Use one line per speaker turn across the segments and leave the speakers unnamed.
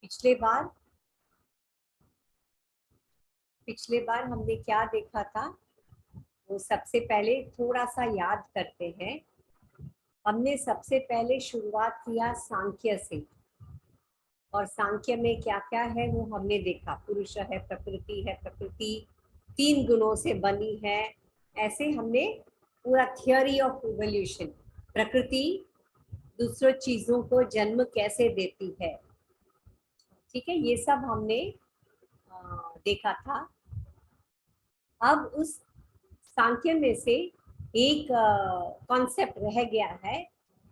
पिछले बार हमने क्या देखा था, वो सबसे पहले थोड़ा सा याद करते हैं। हमने सबसे पहले शुरुआत किया सांख्य से, और सांख्य में क्या क्या है वो हमने देखा। पुरुष है, प्रकृति 3 गुणों से बनी है। ऐसे हमने पूरा थियोरी ऑफ इवोल्यूशन, प्रकृति दूसरों चीजों को जन्म कैसे देती है, ठीक है, ये सब हमने देखा था। अब उस सांख्य में से एक कॉन्सेप्ट रह गया है।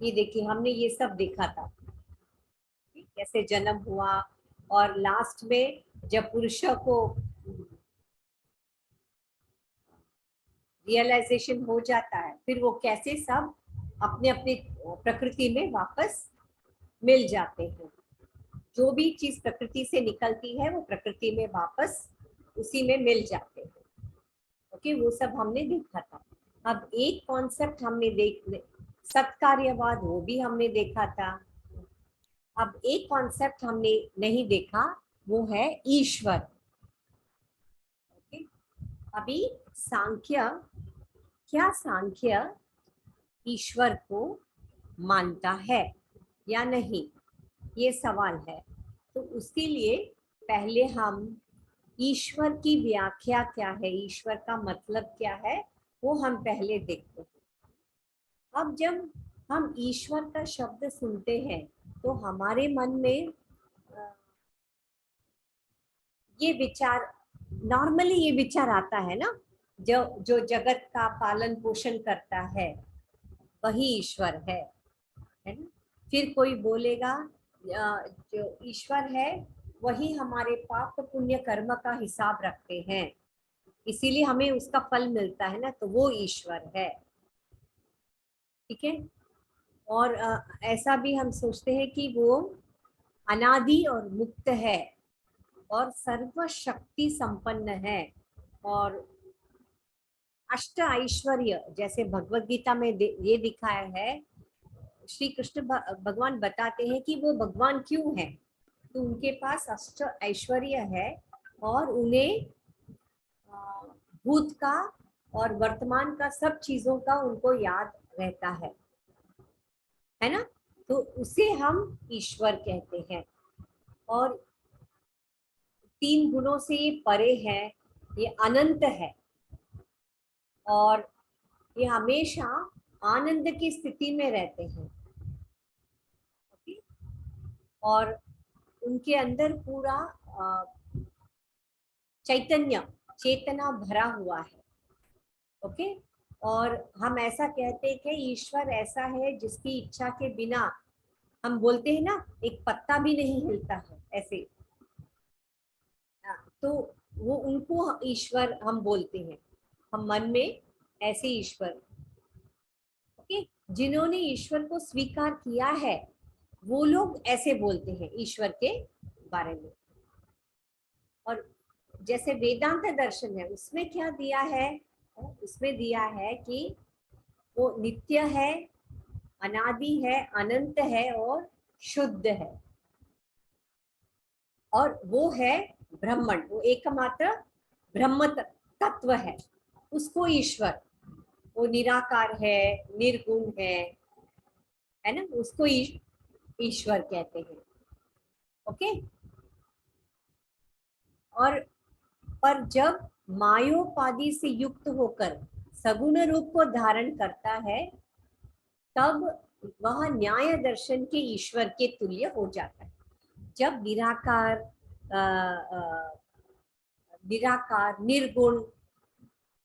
ये देखिए, हमने ये सब देखा था, कैसे जन्म हुआ, और लास्ट में जब पुरुषों को रियलाइजेशन हो जाता है, फिर वो कैसे सब अपने अपने प्रकृति में वापस मिल जाते हैं। जो भी चीज प्रकृति से निकलती है वो प्रकृति में वापस उसी में मिल जाते हैं। ओके, वो सब हमने देखा था। अब एक कॉन्सेप्ट हमने सत्कार्यवाद, वो भी हमने देखा था। अब एक कॉन्सेप्ट हमने नहीं देखा, वो है ईश्वर। ओके, अभी सांख्य, क्या सांख्य ईश्वर को मानता है या नहीं, ये सवाल है। तो उसके लिए पहले हम ईश्वर की व्याख्या क्या है, ईश्वर का मतलब क्या है, वो हम पहले देखते हैं। अब जब हम ईश्वर का शब्द सुनते हैं तो हमारे मन में ये विचार, नॉर्मली ये विचार आता है ना, जो जगत का पालन पोषण करता है वही ईश्वर है ना। फिर कोई बोलेगा जो ईश्वर है वही हमारे पाप पुण्य कर्म का हिसाब रखते हैं, इसीलिए हमें उसका फल मिलता है ना, तो वो ईश्वर है, ठीक है। और ऐसा भी हम सोचते हैं कि वो अनादि और मुक्त है और सर्वशक्ति संपन्न है, और अष्ट ऐश्वर्य, जैसे भगवत गीता में ये दिखाया है। श्री कृष्ण भगवान बताते हैं कि वो भगवान क्यों है, तो उनके पास अष्ट ऐश्वर्य है और उन्हें भूत का और वर्तमान का सब चीजों का उनको याद रहता है ना, तो उसे हम ईश्वर कहते हैं। और 3 गुणों से ये परे है, ये अनंत है, और ये हमेशा आनंद की स्थिति में रहते हैं। और उनके अंदर पूरा चेतना भरा हुआ है। ओके, और हम ऐसा कहते हैं कि ईश्वर ऐसा है जिसकी इच्छा के बिना, हम बोलते हैं ना, एक पत्ता भी नहीं हिलता है, ऐसे। तो वो उनको ईश्वर हम बोलते हैं, हम मन में ऐसे ईश्वर। ओके, जिन्होंने ईश्वर को स्वीकार किया है वो लोग ऐसे बोलते हैं ईश्वर के बारे में। और जैसे वेदांत दर्शन है, उसमें क्या दिया है, उसमें दिया है कि वो नित्य है, अनादि है, अनंत है और शुद्ध है, और वो है ब्रह्मण, वो एकमात्र ब्रह्म तत्व है, उसको ईश्वर, वो निराकार है, निर्गुण है ना, उसको ईश्वर कहते हैं। ओके, और पर जब मायोपाधि से युक्त होकर सगुण रूप को धारण करता है, तब वह न्याय दर्शन के ईश्वर के तुल्य हो जाता है। जब निराकार निर्गुण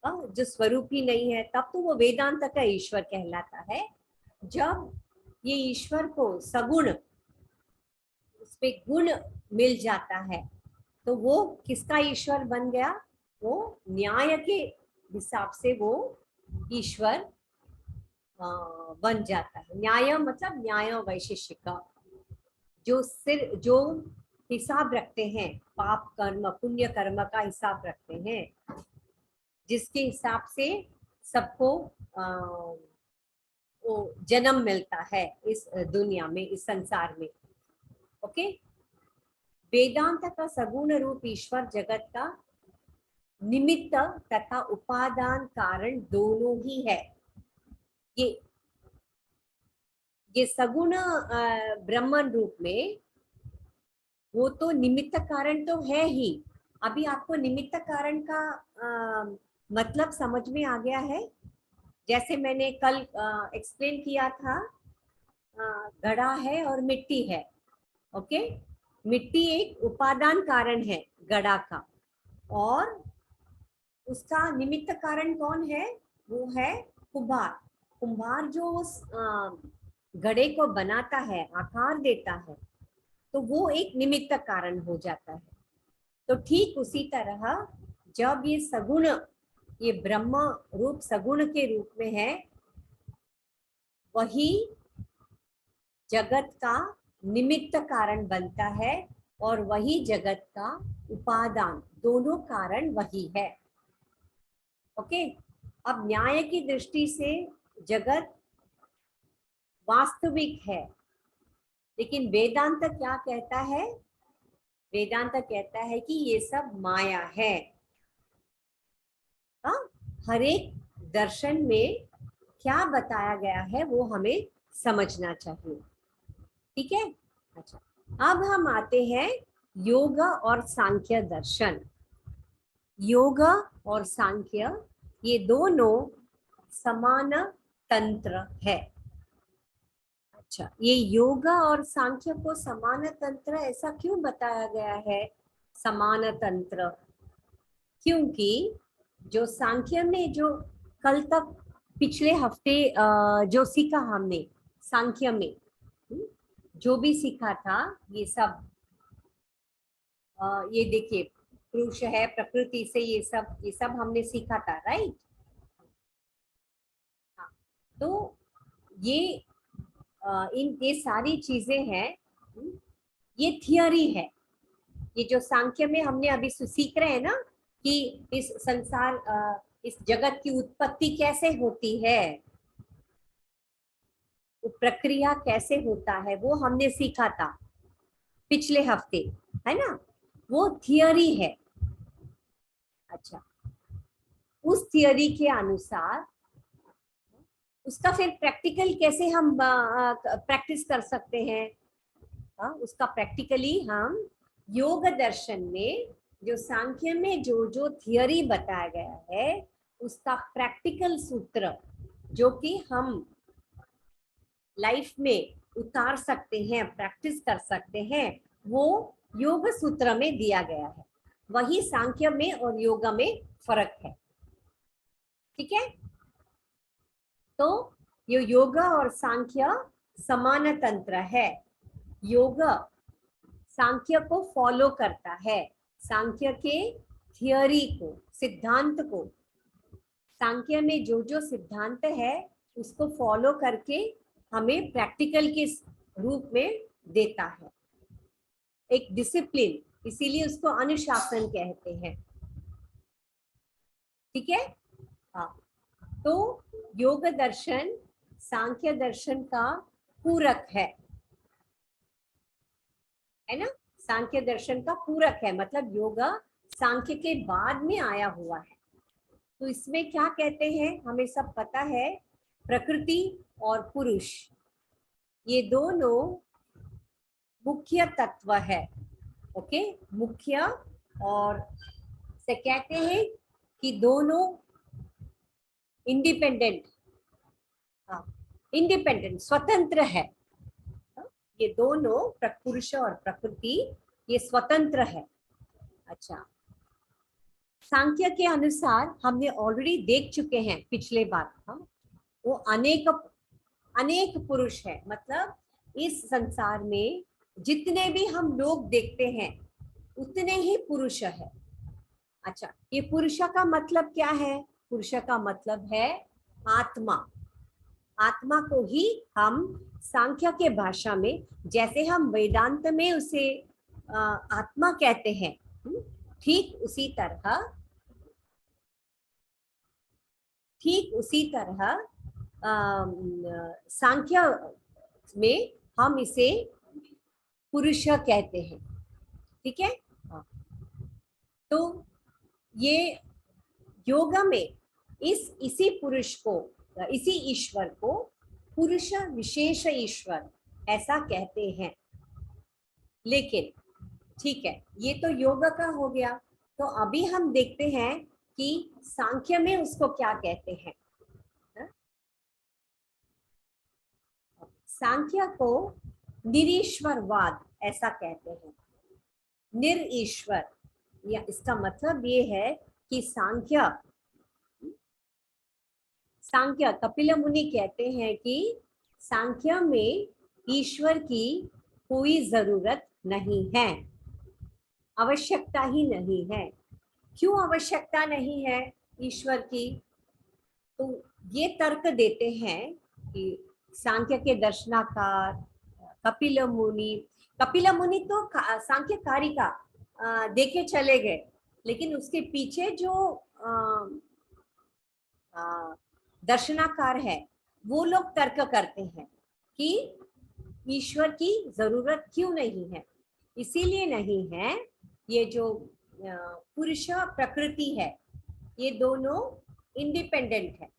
जो स्वरूप ही नहीं है, तब तो वो वेदांत का ईश्वर कहलाता है। जब ये ईश्वर को सगुण, उसपे गुण मिल जाता है, तो वो किसका ईश्वर बन गया, वो न्याय के हिसाब से वो ईश्वर बन जाता है। न्याय मतलब न्याय वैशेषिक का, जो हिसाब रखते हैं, पाप कर्म पुण्य कर्म का हिसाब रखते हैं, जिसके हिसाब से सबको वो जन्म मिलता है इस दुनिया में, इस संसार में। ओके, वेदांत का सगुण रूप ईश्वर जगत का निमित्त तथा उपादान कारण दोनों ही है। ये सगुण ब्रह्मन रूप में वो तो निमित्त कारण तो है ही। अभी आपको निमित्त कारण का मतलब समझ में आ गया है? जैसे मैंने कल एक्सप्लेन किया था, घड़ा है और मिट्टी है। ओके, मिट्टी एक उपादान कारण है घड़ा का, और उसका निमित्त कारण कौन है? वो है कुम्हार। कुम्हार जो उस घड़े को बनाता है, आकार देता है, तो वो एक निमित्त कारण हो जाता है। तो ठीक उसी तरह जब ये सगुण, ये ब्रह्म रूप सगुण के रूप में है, वही जगत का निमित्त कारण बनता है और वही जगत का उपादान, दोनों कारण वही है। ओके, अब न्याय की दृष्टि से जगत वास्तविक है, लेकिन वेदांत क्या कहता है? वेदांत कहता है कि ये सब माया है। हाँ, हर एक दर्शन में क्या बताया गया है वो हमें समझना चाहिए। ठीक है? अच्छा, अब हम आते हैं योग और सांख्य दर्शन। योग और सांख्य ये दोनों समान तंत्र है। अच्छा, ये योग और सांख्य को समान तंत्र ऐसा क्यों बताया गया है? समान तंत्र क्योंकि जो सांख्य में जो कल तक पिछले हफ्ते जो सीखा हमने सांख्य में, जो भी सीखा था, ये सब ये देखिए, पुरुष है, प्रकृति से, ये सब हमने सीखा था, राइट? हाँ, तो ये ये सारी चीजें हैं, ये थियरी है। ये जो सांख्य में हमने अभी सीख रहे हैं ना, कि इस संसार, इस जगत की उत्पत्ति कैसे होती है, वो प्रक्रिया कैसे होता है, वो हमने सीखा था पिछले हफ्ते, है ना? वो थियरी है। अच्छा, उस थियरी के अनुसार उसका फिर प्रैक्टिकल कैसे हम प्रैक्टिस कर सकते हैं? उसका प्रैक्टिकली हम योग दर्शन में, जो सांख्य में जो जो थियरी बताया गया है, उसका प्रैक्टिकल सूत्र जो कि हम लाइफ में उतार सकते हैं, प्रैक्टिस कर सकते हैं, वो योग सूत्र में दिया गया है। वही सांख्य में और योग में फर्क है। ठीक है? तो ये योग और सांख्य समान तंत्र है। योग सांख्य को फॉलो करता है, सांख्य के थियरी को, सिद्धांत को। सांख्य में जो जो सिद्धांत है उसको फॉलो करके हमें प्रैक्टिकल के रूप में देता है, एक डिसिप्लिन, इसीलिए उसको अनुशासन कहते हैं। ठीक है? हाँ, तो योग दर्शन सांख्य दर्शन का पूरक है ना? सांख्य दर्शन का पूरक है, मतलब योगा सांख्य के बाद में आया हुआ है। तो इसमें क्या कहते हैं, हमें सब पता है, प्रकृति और पुरुष ये दोनों मुख्य तत्व है। ओके, मुख्य, और से कहते हैं कि दोनों इंडिपेंडेंट, इंडिपेंडेंट स्वतंत्र है। ये दोनों पुरुष और प्रकृति ये स्वतंत्र है। अच्छा, सांख्य के अनुसार हमने ऑलरेडी देख चुके हैं पिछले बार, हम वो अनेक अनेक पुरुष है, मतलब इस संसार में जितने भी हम लोग देखते हैं उतने ही पुरुष है। अच्छा, ये पुरुष का मतलब क्या है? पुरुष का मतलब है आत्मा। आत्मा को ही हम सांख्य के भाषा में, जैसे हम वेदांत में उसे आत्मा कहते हैं, ठीक उसी तरह सांख्य में हम इसे पुरुष कहते हैं। ठीक है। हाँ। तो ये योग में इसी पुरुष को, इसी ईश्वर को पुरुष विशेष ईश्वर ऐसा कहते हैं। लेकिन ठीक है, ये तो योग का हो गया। तो अभी हम देखते हैं कि सांख्य में उसको क्या कहते हैं। सांख्य को निरीश्वरवाद ऐसा कहते हैं। निरीश्वर, या इसका मतलब ये है कि सांख्य कपिल मुनि कहते हैं कि सांख्य में ईश्वर की कोई जरूरत नहीं है, आवश्यकता ही नहीं है। क्यों आवश्यकता नहीं है ईश्वर की? तो ये तर्क देते हैं कि सांख्य के दर्शनाकार कपिल मुनि तो सांख्यकारी का देखे चले गए, लेकिन उसके पीछे जो दर्शनाकार है वो लोग तर्क करते हैं कि ईश्वर की जरूरत क्यों नहीं है। इसीलिए नहीं है, ये जो पुरुष प्रकृति है ये दोनों इंडिपेंडेंट है।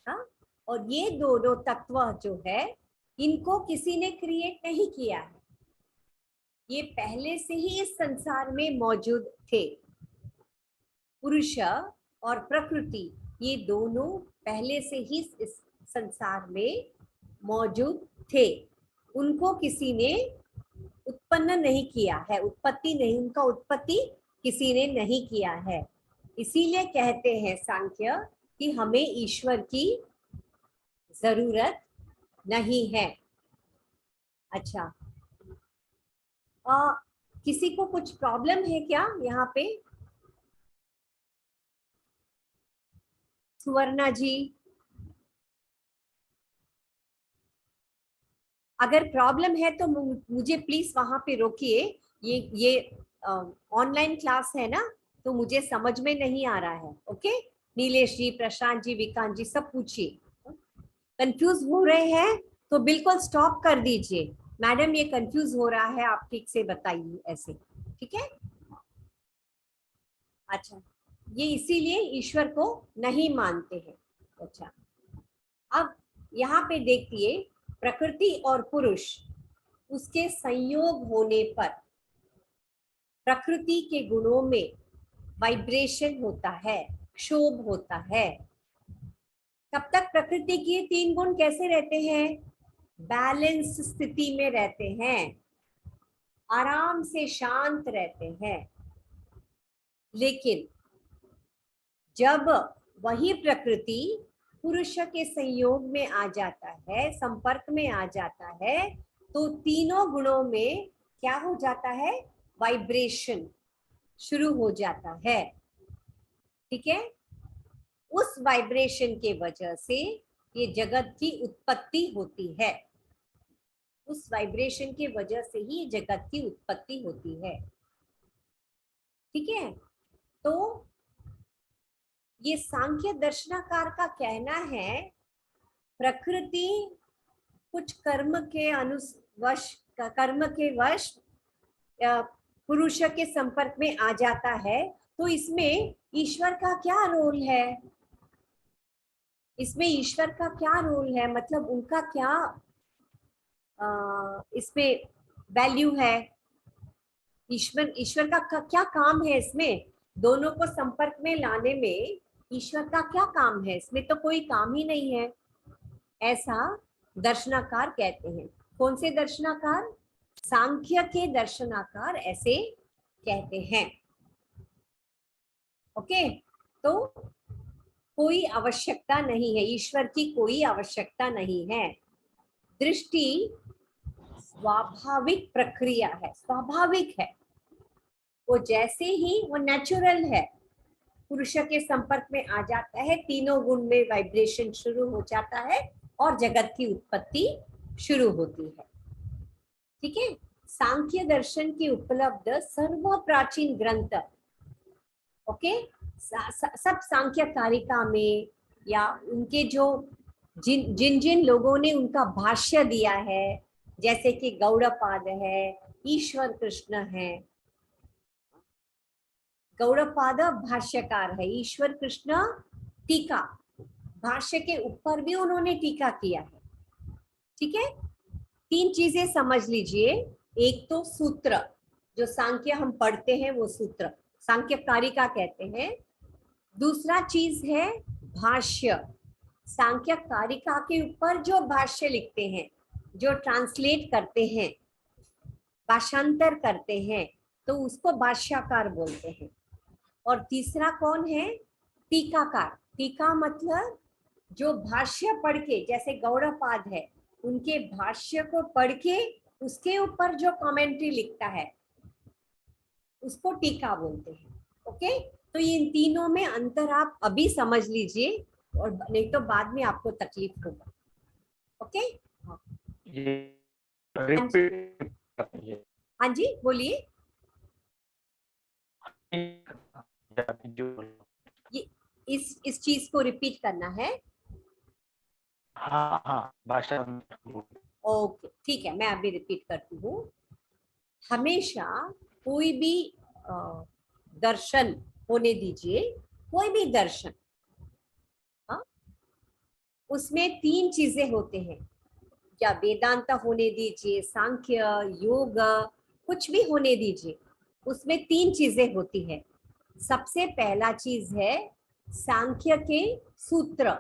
हाँ? और ये दोनों तत्व जो है इनको किसी ने क्रिएट नहीं किया है, ये पहले से ही इस संसार में मौजूद थे। पुरुष और प्रकृति ये दोनों पहले से ही इस संसार में मौजूद थे, उनको किसी ने उत्पन्न नहीं किया है, उत्पत्ति नहीं, उनका उत्पत्ति किसी ने नहीं किया है। इसीलिए कहते हैं सांख्य कि हमें ईश्वर की जरूरत नहीं है। अच्छा, किसी को कुछ प्रॉब्लम है क्या यहाँ पे? सुवर्णा जी, अगर प्रॉब्लम है तो मुझे प्लीज वहां पे रोकिए। ये ऑनलाइन क्लास है ना, तो मुझे समझ में नहीं आ रहा है। ओके, नीलेश जी, प्रशांत जी, विकांत जी, सब पूछिए। कंफ्यूज हो रहे हैं तो बिल्कुल स्टॉप कर दीजिए। मैडम ये कंफ्यूज हो रहा है, आप ठीक से बताइए ऐसे, ठीक है? अच्छा, ये इसीलिए ईश्वर को नहीं मानते हैं। अच्छा, अब यहाँ पे देखिए, प्रकृति और पुरुष उसके संयोग होने पर प्रकृति के गुणों में वाइब्रेशन होता है, क्षोभ होता है। तब तक प्रकृति के 3 गुण कैसे रहते हैं? बैलेंस स्थिति में रहते हैं, आराम से शांत रहते हैं। लेकिन जब वही प्रकृति पुरुष के संयोग में आ जाता है, संपर्क में आ जाता है, तो तीनों गुणों में क्या हो जाता है? वाइब्रेशन शुरू हो जाता है। ठीक है, उस वाइब्रेशन के वजह से ये जगत की उत्पत्ति होती है। उस वाइब्रेशन के वजह से ही जगत की उत्पत्ति होती है। ठीक है, तो ये सांख्य दर्शनाकार का कहना है प्रकृति कुछ कर्म के वश पुरुष के संपर्क में आ जाता है, तो इसमें ईश्वर का क्या रोल है? इसमें ईश्वर का क्या रोल है, मतलब उनका क्या इसमें वैल्यू है? ईश्वर का क्या काम है इसमें? दोनों को संपर्क में लाने में ईश्वर का क्या काम है? इसमें तो कोई काम ही नहीं है, ऐसा दर्शनाकार कहते हैं। कौन से दर्शनाकार? सांख्य के दर्शनाकार ऐसे कहते हैं। ओके, तो कोई आवश्यकता नहीं है, ईश्वर की कोई आवश्यकता नहीं है। दृष्टि स्वाभाविक प्रक्रिया है, स्वाभाविक है, वो जैसे ही वो नेचुरल है, पुरुष के संपर्क में आ जाता है, तीनों गुण में वाइब्रेशन शुरू हो जाता है और जगत की उत्पत्ति शुरू होती है। ठीक है, सांख्य दर्शन की उपलब्ध सर्व प्राचीन ग्रंथ, ओके, सब सांख्य कारिका में या उनके जो जिन जिन लोगों ने उनका भाष्य दिया है, जैसे कि गौड़पाद है, ईश्वर कृष्ण है, गौड़पाद भाष्यकार है, ईश्वर कृष्ण टीका, भाष्य के ऊपर भी उन्होंने टीका किया है। ठीक है, 3 चीजें समझ लीजिए। एक तो सूत्र, जो सांख्य हम पढ़ते हैं वो सूत्र सांख्य कारिका कहते हैं। दूसरा चीज है भाष्य, सांख्य कारिका के ऊपर जो भाष्य लिखते हैं, जो ट्रांसलेट करते हैं, भाषांतर करते हैं, तो उसको भाष्यकार बोलते हैं। और तीसरा कौन है? टीकाकार। टीका मतलब जो भाष्य पढ़ के, जैसे गौड़पाद है, उनके भाष्य को पढ़ के उसके ऊपर जो कमेंट्री लिखता है उसको टीका बोलते हैं। ओके, तो इन तीनों में अंतर आप अभी समझ लीजिए, और नहीं तो बाद में आपको तकलीफ होगा। ओके, हाँ जी बोलिए। ये इस चीज को रिपीट करना है।
हाँ हाँ, भाषा।
ओके ठीक है, मैं अभी रिपीट करती हूँ। हमेशा कोई भी दर्शन होने दीजिए, कोई भी दर्शन, हाँ, उसमें 3 चीजें होते हैं। या वेदांत होने दीजिए, सांख्य, योग, कुछ भी होने दीजिए, उसमें 3 चीजें होती है। सबसे पहला चीज है सांख्य के सूत्र,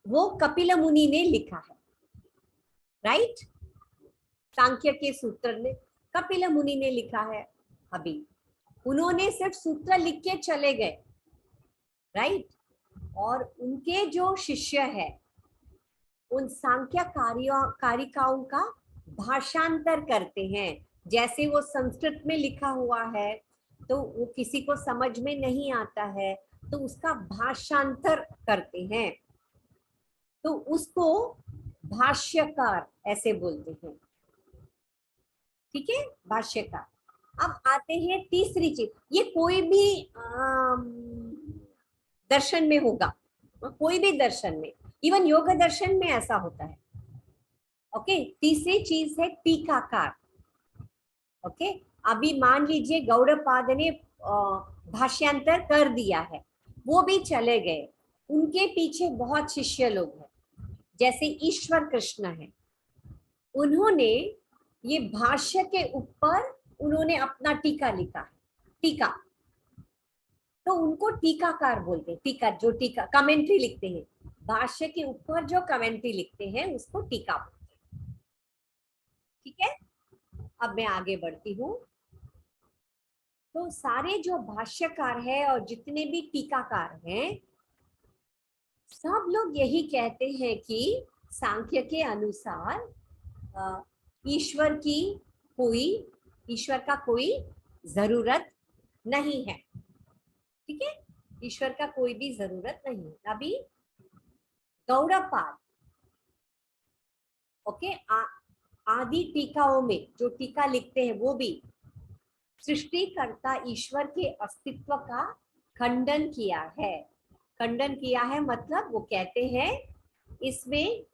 वो कपिल मुनि ने लिखा है, राइट। सांख्य के सूत्र ने कपिल मुनि ने लिखा है। अभी उन्होंने सिर्फ सूत्र लिख के चले गए, राइट। और उनके जो शिष्य है, उन सांख्य कारिकाओं का भाषांतर करते हैं। जैसे वो संस्कृत में लिखा हुआ है तो वो किसी को समझ में नहीं आता है, तो उसका भाषांतर करते हैं, तो उसको भाष्यकार ऐसे बोलते हैं। ठीक है, भाष्यकार। अब आते हैं तीसरी चीज, ये कोई भी दर्शन में होगा, कोई भी दर्शन में, इवन योग दर्शन में ऐसा होता है। ओके, तीसरी चीज है टीकाकार। ओके, अभी मान लीजिए गौड़पाद ने भाष्यांतर कर दिया है, वो भी चले गए, उनके पीछे बहुत शिष्य लोग हैं, जैसे ईश्वर कृष्ण है, उन्होंने ये भाष्य के ऊपर उन्होंने अपना टीका लिखा है, टीका, तो उनको टीकाकार बोलते हैं। टीका, जो टीका कमेंट्री लिखते हैं, भाष्य के ऊपर जो कमेंट्री लिखते हैं उसको टीका बोलते हैं। ठीक है, अब मैं आगे बढ़ती हूँ। तो सारे जो भाष्यकार है और जितने भी टीकाकार हैं, सब लोग यही कहते हैं कि सांख्य के अनुसार ईश्वर की कोई, ईश्वर का कोई जरूरत नहीं है। ठीक है, ईश्वर का कोई भी जरूरत नहीं है। अभी गौड़पाद, ओके, आदि टीकाओं में जो टीका लिखते हैं वो भी सृष्टिकर्ता ईश्वर के अस्तित्व का खंडन किया है। खंडन किया है मतलब वो कहते हैं इसमें,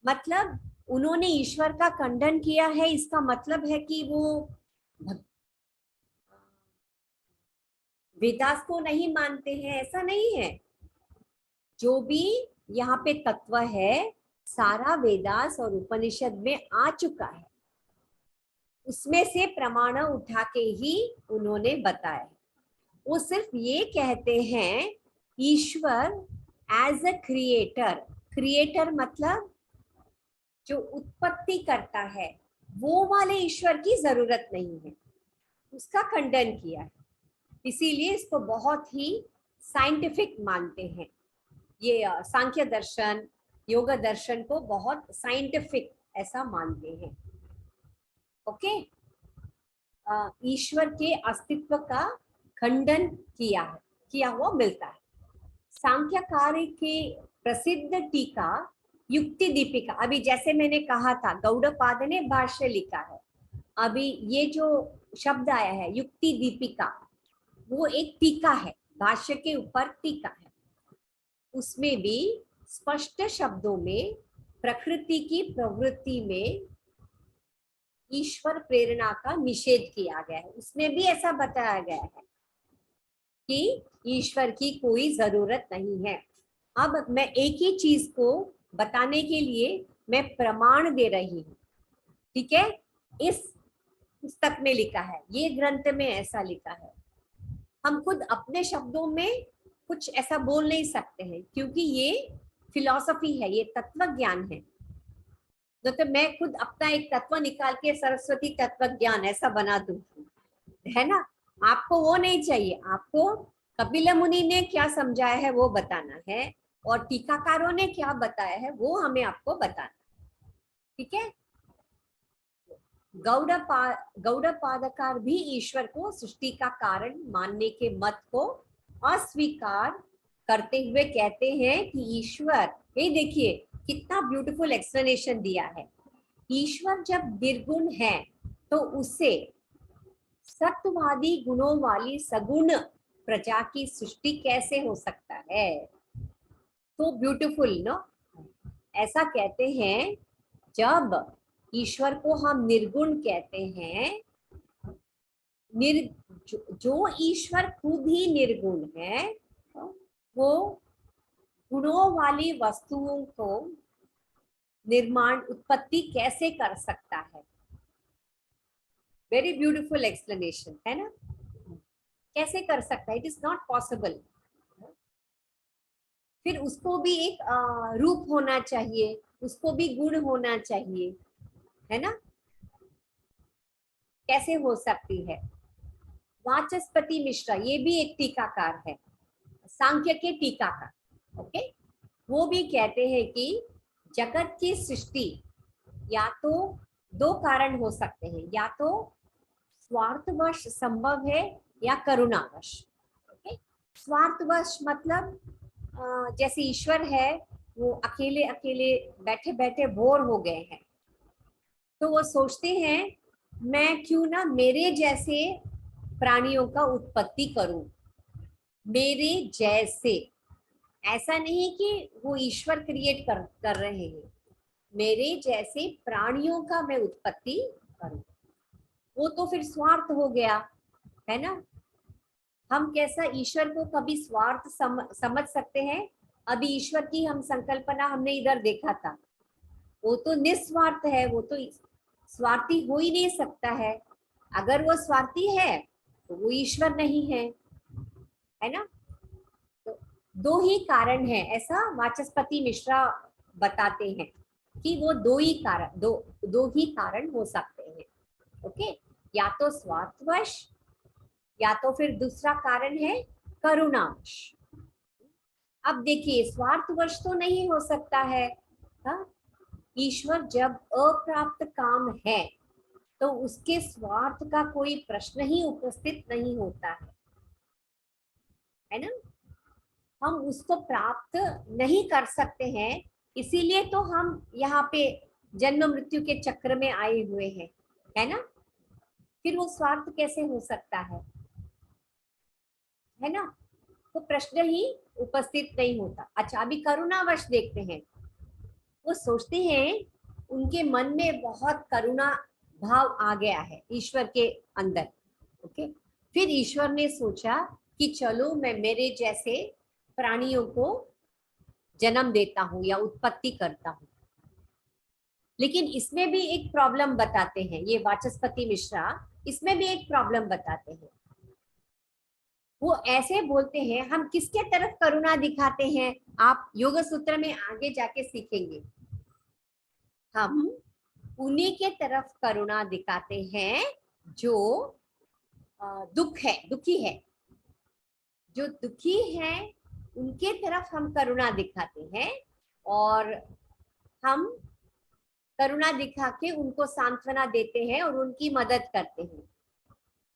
मतलब उन्होंने ईश्वर का खंडन किया है, इसका मतलब है कि वो वेदास को नहीं मानते हैं, ऐसा नहीं है। जो भी यहाँ पे तत्व है सारा वेदास और उपनिषद में आ चुका है, उसमें से प्रमाण उठा के ही उन्होंने बताया। वो सिर्फ ये कहते हैं ईश्वर एज अ क्रिएटर, क्रिएटर मतलब जो उत्पत्ति करता है, वो वाले ईश्वर की जरूरत नहीं है, उसका खंडन किया है। इसीलिए इसको बहुत ही साइंटिफिक मानते हैं। ये सांख्य दर्शन, योग दर्शन को बहुत साइंटिफिक ऐसा मानते हैं। ओके, ईश्वर के अस्तित्व का खंडन किया हुआ मिलता है। सांख्यकार के प्रसिद्ध टीका युक्ति दीपिका, अभी जैसे मैंने कहा था गौड़पाद ने भाष्य लिखा है, अभी ये जो शब्द आया है युक्ति दीपिका, वो एक टीका है, भाष्य के ऊपर टीका है। उसमें भी स्पष्ट शब्दों में प्रकृति की प्रवृत्ति में ईश्वर प्रेरणा का निषेध किया गया है। उसमें भी ऐसा बताया गया है कि ईश्वर की कोई जरूरत नहीं है। अब मैं एक ही चीज को बताने के लिए मैं प्रमाण दे रही हूँ, ठीक है। इस पुस्तक में लिखा है, ये ग्रंथ में ऐसा लिखा है। हम खुद अपने शब्दों में कुछ ऐसा बोल नहीं सकते हैं, क्योंकि ये फिलॉसफी है, ये तत्व ज्ञान है। तो मैं खुद अपना एक तत्व निकाल के सरस्वती तत्व ज्ञान ऐसा बना दूं, है ना। आपको वो नहीं चाहिए, आपको कपिल मुनि ने क्या समझाया है वो बताना है, और टीकाकारों ने क्या बताया है वो हमें आपको बताना, ठीक है। गौड़पादकार भी ईश्वर को सृष्टि का कारण मानने के मत को अस्वीकार करते हुए कहते हैं कि ईश्वर, ये देखिए कितना ब्यूटीफुल एक्सप्लेनेशन दिया है। ईश्वर जब निर्गुण है तो उसे सत्ववादी गुणों वाली सगुण प्रजा की सृष्टि कैसे हो सकता है। तो ब्यूटीफुल नो, ऐसा कहते हैं जब ईश्वर को हम निर्गुण कहते हैं, जो ईश्वर खुद ही निर्गुण है, वो गुणों वाली वस्तुओं को निर्माण उत्पत्ति कैसे कर सकता है। वेरी ब्यूटीफुल एक्सप्लेनेशन है ना, कैसे कर सकता है, इट इज नॉट पॉसिबल। फिर उसको भी एक रूप होना चाहिए, उसको भी गुण होना चाहिए, है ना, कैसे हो सकती है। वाचस्पति मिश्रा, ये भी एक टीकाकार है, सांख्य के टीकाकार, ओके। वो भी कहते हैं कि जगत की सृष्टि या तो दो कारण हो सकते हैं, या तो स्वार्थवश संभव है या करुणावश, ओके। स्वार्थवश मतलब जैसे ईश्वर है, वो अकेले अकेले बैठे बैठे बोर हो गए हैं, तो वो सोचते हैं मैं क्यों ना मेरे जैसे प्राणियों का उत्पत्ति करूं, मेरे जैसे। ऐसा नहीं कि वो ईश्वर क्रिएट कर रहे हैं, मेरे जैसे प्राणियों का मैं उत्पत्ति करूं। वो तो फिर स्वार्थ हो गया, है ना। हम कैसा ईश्वर को कभी स्वार्थ समझ सकते हैं। अभी ईश्वर की हम संकल्पना हमने इधर देखा था, वो तो निस्वार्थ है, वो तो स्वार्थी हो ही नहीं सकता है। अगर वो स्वार्थी है तो वो ईश्वर नहीं है ना। तो दो ही कारण है, ऐसा वाचस्पति मिश्रा बताते हैं कि वो दो ही कारण हो सकते हैं, ओके। या तो स्वार्थवश, या तो फिर दूसरा कारण है करुणावश। अब देखिए स्वार्थवश तो नहीं हो सकता है, हाँ? ईश्वर जब अप्राप्त काम है तो उसके स्वार्थ का कोई प्रश्न ही उपस्थित नहीं होता है ना। हम उसको प्राप्त नहीं कर सकते हैं, इसीलिए तो हम यहाँ पे जन्म मृत्यु के चक्र में आए हुए हैं, है ना। फिर वो स्वार्थ कैसे हो सकता है ना। तो प्रश्न ही उपस्थित नहीं होता। अच्छा अभी करुणावश देखते हैं। वो सोचते हैं, उनके मन में बहुत करुणा भाव आ गया है ईश्वर के अंदर, ओके। फिर ईश्वर ने सोचा कि चलो मैं मेरे जैसे प्राणियों को जन्म देता हूँ या उत्पत्ति करता हूँ। लेकिन इसमें भी एक प्रॉब्लम बताते हैं ये वाचस्पति मिश्रा, इसमें भी एक प्रॉब्लम बताते हैं। वो ऐसे बोलते हैं, हम किसके तरफ करुणा दिखाते हैं, आप योग सूत्र में आगे जाके सीखेंगे। हम उन्हीं के तरफ करुणा दिखाते हैं जो दुखी है, जो दुखी है उनके तरफ हम करुणा दिखाते हैं, और हम करुणा दिखा के उनको सांत्वना देते हैं और उनकी मदद करते हैं।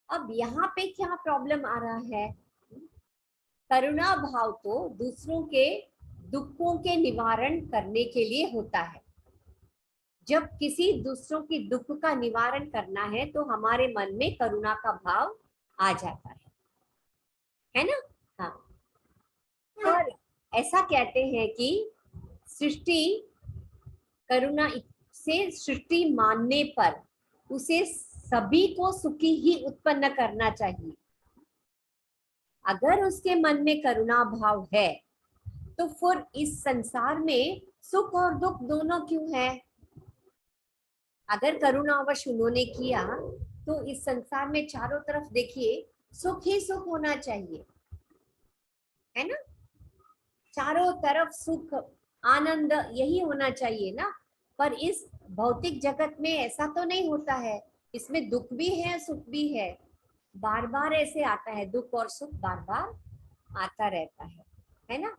अब यहाँ पे क्या प्रॉब्लम आ रहा है, करुणा भाव तो दूसरों के दुखों के निवारण करने के लिए होता है। जब किसी दूसरों की दुख का निवारण करना है तो हमारे मन में करुणा का भाव आ जाता है ना। हाँ, पर ऐसा कहते हैं कि सृष्टि करुणा से सृष्टि मानने पर उसे सभी को सुखी ही उत्पन्न करना चाहिए। अगर उसके मन में करुणा भाव है तो फिर इस संसार में सुख और दुख दोनों क्यों है? अगर करुणावश उन्होंने किया तो इस संसार में चारों तरफ देखिए सुख ही सुख होना चाहिए, है ना? चारों तरफ सुख आनंद यही होना चाहिए ना। पर इस भौतिक जगत में ऐसा तो नहीं होता है, इसमें दुख भी है सुख भी है, बार बार ऐसे आता है, दुख और सुख बार बार आता रहता है ना।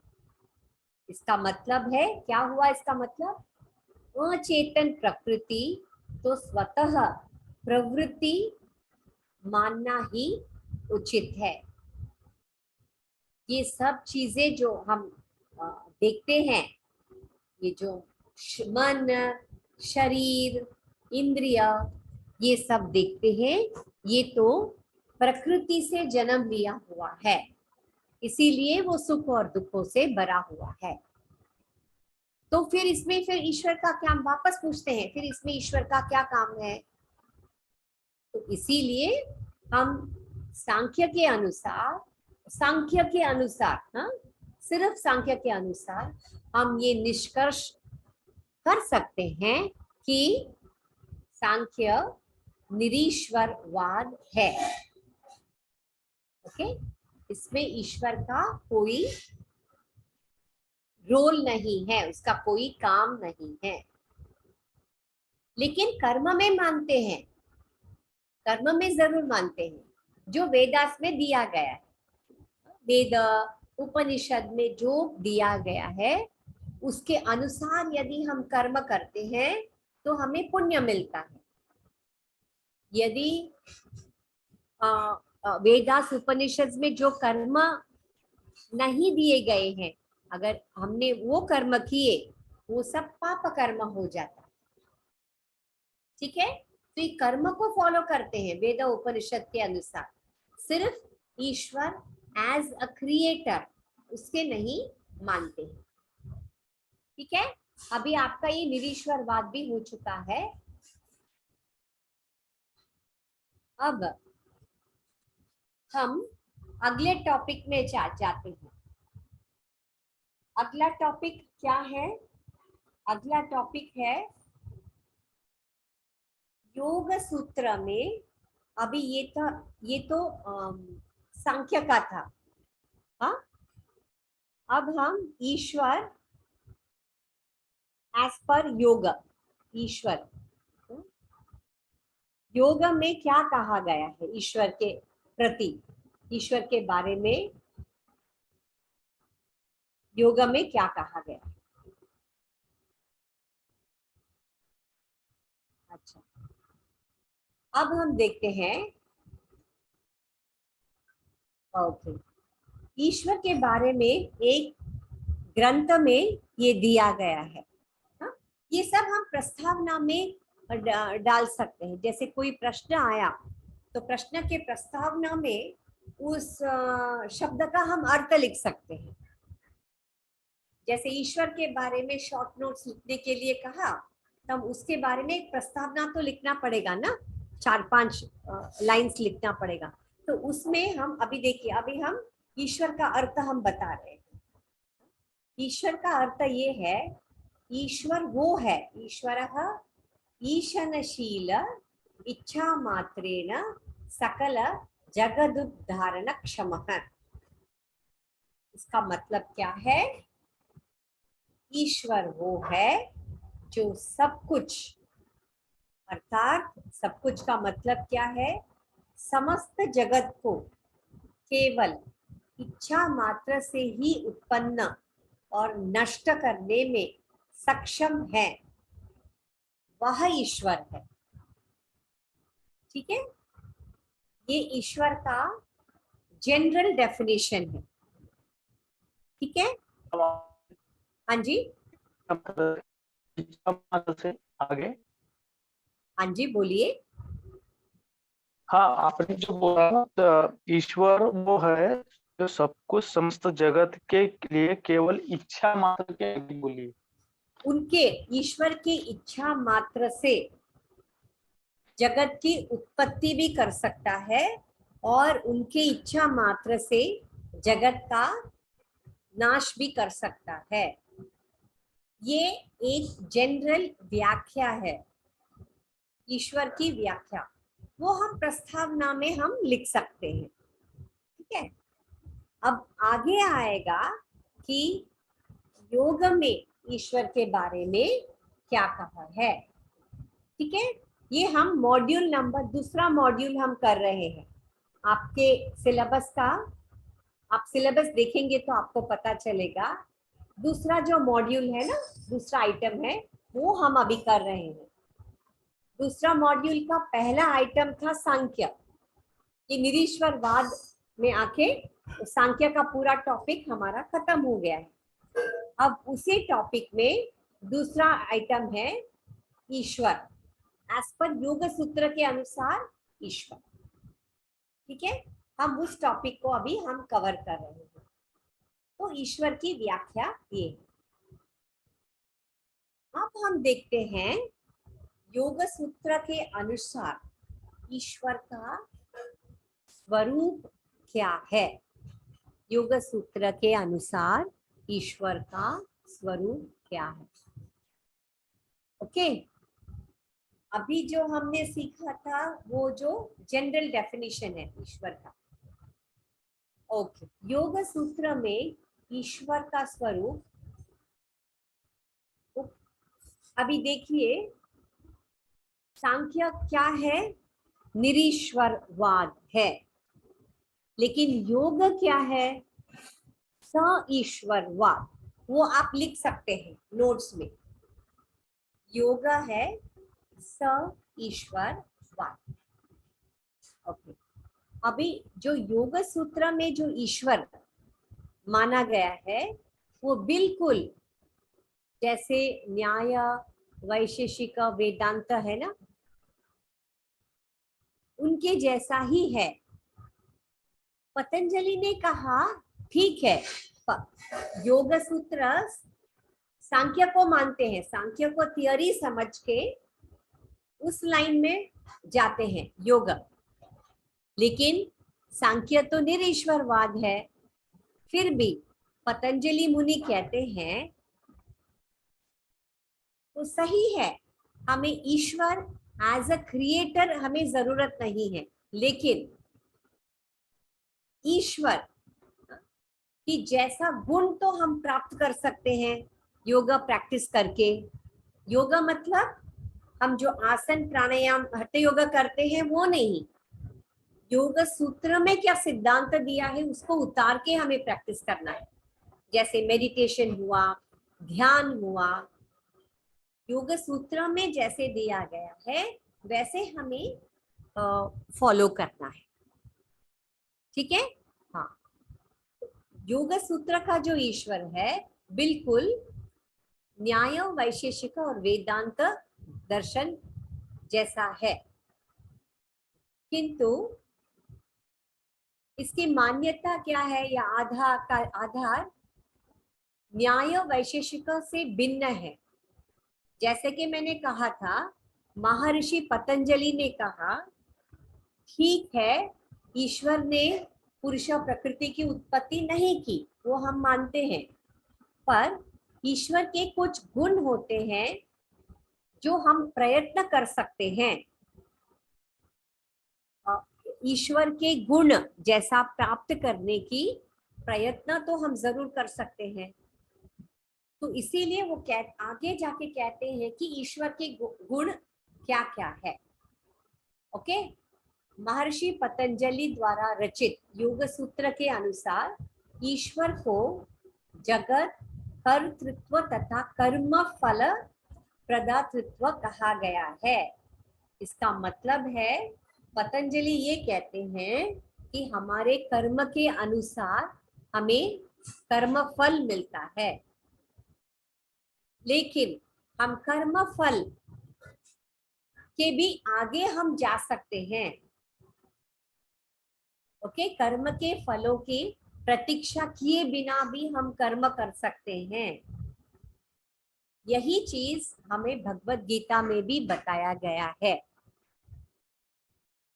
इसका मतलब है क्या हुआ? इसका मतलब अचेतन प्रकृति तो स्वतः प्रवृत्ति मानना ही उचित है। ये सब चीजें जो हम देखते हैं, ये जो मन, शरीर, इंद्रिय, ये सब देखते हैं, ये तो प्रकृति से जन्म लिया हुआ है, इसीलिए वो सुख और दुखों से भरा हुआ है। तो फिर इसमें फिर ईश्वर का क्या, हम वापस पूछते हैं, फिर इसमें ईश्वर का क्या काम है? तो इसीलिए हम सांख्य के अनुसार, हाँ, सिर्फ सांख्य के अनुसार हम ये निष्कर्ष कर सकते हैं कि सांख्य निरीश्वरवाद है। ओके, इसमें ईश्वर का कोई रोल नहीं है, उसका कोई काम नहीं है। लेकिन कर्म में मानते हैं, कर्म में जरूर मानते हैं, जो वेदास में दिया गया है, वेद उपनिषद में जो दिया गया है उसके अनुसार यदि हम कर्म करते हैं तो हमें पुण्य मिलता है। यदि वेदास उपनिषद में जो कर्म नहीं दिए गए हैं, अगर हमने वो कर्म किए, वो सब पाप कर्म हो जाता है। ठीक है, तो ये कर्म को फॉलो करते हैं वेद उपनिषद के अनुसार, सिर्फ ईश्वर एज अ क्रिएटर उसके नहीं मानते हैं। ठीक है, अभी आपका ये निरीश्वरवाद भी हो चुका है। अब हम अगले टॉपिक में जाते हैं। अगला टॉपिक क्या है? अगला टॉपिक है योग सूत्र में। अभी ये तो सांख्य का था, हाँ। अब हम ईश्वर एज पर योग, ईश्वर, योग में क्या कहा गया है ईश्वर के प्रति, ईश्वर के बारे में योग में क्या कहा गया है? अच्छा, अब हम देखते हैं। ओके, ईश्वर के बारे में एक ग्रंथ में ये दिया गया है, हाँ? ये सब हम प्रस्तावना में डाल सकते हैं। जैसे कोई प्रश्न आया तो प्रश्न के प्रस्तावना में उस शब्द का हम अर्थ लिख सकते हैं। जैसे ईश्वर के बारे में शॉर्ट नोट्स लिखने के लिए कहा, तब उसके बारे में एक प्रस्तावना तो लिखना पड़ेगा ना, 4-5 लाइंस लिखना पड़ेगा। तो उसमें हम अभी देखिए, अभी हम ईश्वर का अर्थ हम बता रहे हैं। ईश्वर का अर्थ ये है, ईश्वर वो है, ईश्वरः ईशनशील इच्छा मात्रेण सकल जगदुद्धारण क्षमः। इसका मतलब क्या है? ईश्वर वो है जो सब कुछ, अर्थात सब कुछ का मतलब क्या है? समस्त जगत को केवल इच्छा मात्र से ही उत्पन्न और नष्ट करने में सक्षम है, वह ईश्वर है। ठीक है, ये ईश्वर का जनरल डेफिनेशन है। ठीक है, हाँ जी,
से आगे।
हाँ जी बोलिए।
हाँ, आपने जो बोला ना, ईश्वर वो है जो सब कुछ समस्त जगत के लिए केवल इच्छा मात्र के बोली,
उनके ईश्वर की इच्छा मात्र से जगत की उत्पत्ति भी कर सकता है और उनके इच्छा मात्र से जगत का नाश भी कर सकता है। ये एक जनरल व्याख्या है, ईश्वर की व्याख्या, वो हम प्रस्तावना में हम लिख सकते हैं। ठीक है, अब आगे आएगा कि योग में ईश्वर के बारे में क्या कहा है। ठीक है, ये हम मॉड्यूल नंबर, दूसरा मॉड्यूल हम कर रहे हैं। आपके सिलेबस का, आप सिलेबस देखेंगे तो आपको पता चलेगा। दूसरा जो मॉड्यूल है ना, दूसरा आइटम है, वो हम अभी कर रहे हैं। दूसरा मॉड्यूल का पहला आइटम था सांख्य। ये निरीश्वरवाद में आके सांख्य का पूरा टॉपिक हमारा खत्म हो गया है। अब उसी टॉपिक में दूसरा आइटम है ईश्वर, एज पर योग सूत्र के अनुसार ईश्वर। ठीक है, हम उस टॉपिक को अभी हम कवर कर रहे हैं। तो ईश्वर की व्याख्या ये है। अब हम देखते हैं योग सूत्र के अनुसार ईश्वर का स्वरूप क्या है। योग सूत्र के अनुसार ईश्वर का स्वरूप क्या है। ओके, अभी जो हमने सीखा था वो जो जनरल डेफिनेशन है ईश्वर का। ओके, योग सूत्र में ईश्वर का स्वरूप, अभी देखिए सांख्य क्या है, निरीश्वरवाद है, लेकिन योग क्या है, सईश्वरवाद। वो आप लिख सकते हैं नोट्स में। योग है सईश्वरवाद। ओके, अभी जो योग सूत्र में जो ईश्वर माना गया है वो बिल्कुल जैसे न्याय, वैशेषिक, वेदांत है ना, उनके जैसा ही है। पतंजलि ने कहा ठीक है, योग सूत्र सांख्य को मानते हैं, सांख्य को थियोरी समझ के उस लाइन में जाते हैं योग, लेकिन सांख्य तो निरीश्वरवाद है। फिर भी पतंजलि मुनि कहते हैं तो सही है, हमें ईश्वर एज अ क्रिएटर हमें जरूरत नहीं है, लेकिन ईश्वर कि जैसा गुण तो हम प्राप्त कर सकते हैं योगा प्रैक्टिस करके। योगा मतलब हम जो आसन प्राणायाम हठ योगा करते हैं वो नहीं, योग सूत्र में क्या सिद्धांत दिया है उसको उतार के हमें प्रैक्टिस करना है। जैसे मेडिटेशन हुआ, ध्यान हुआ, योग सूत्र में जैसे दिया गया है वैसे हमें फॉलो करना है। ठीक है, हाँ, योग सूत्र का जो ईश्वर है बिल्कुल न्याय, वैशेषिक और वेदांत दर्शन जैसा है, किंतु इसकी मान्यता क्या है या आधार न्याय वैशेषिक से भिन्न है। जैसे कि मैंने कहा था, महर्षि पतंजलि ने कहा ठीक है, ईश्वर ने पुरुष प्रकृति की उत्पत्ति नहीं की, वो हम मानते हैं, पर ईश्वर के कुछ गुण होते हैं जो हम प्रयत्न कर सकते हैं। ईश्वर के गुण जैसा प्राप्त करने की प्रयत्न तो हम जरूर कर सकते हैं। तो इसीलिए वो आगे जाके कहते हैं कि ईश्वर के गुण क्या क्या है। ओके, महर्षि पतंजलि द्वारा रचित योग सूत्र के अनुसार ईश्वर को जगत कर्तृत्व तथा कर्म फल प्रदातृत्व कहा गया है। इसका मतलब है पतंजलि ये कहते हैं कि हमारे कर्म के अनुसार हमें कर्म फल मिलता है, लेकिन हम कर्म फल के भी आगे हम जा सकते हैं। ओके, कर्म के फलों की प्रतीक्षा किए बिना भी हम कर्म कर सकते हैं। यही चीज हमें भगवत गीता में भी बताया गया है।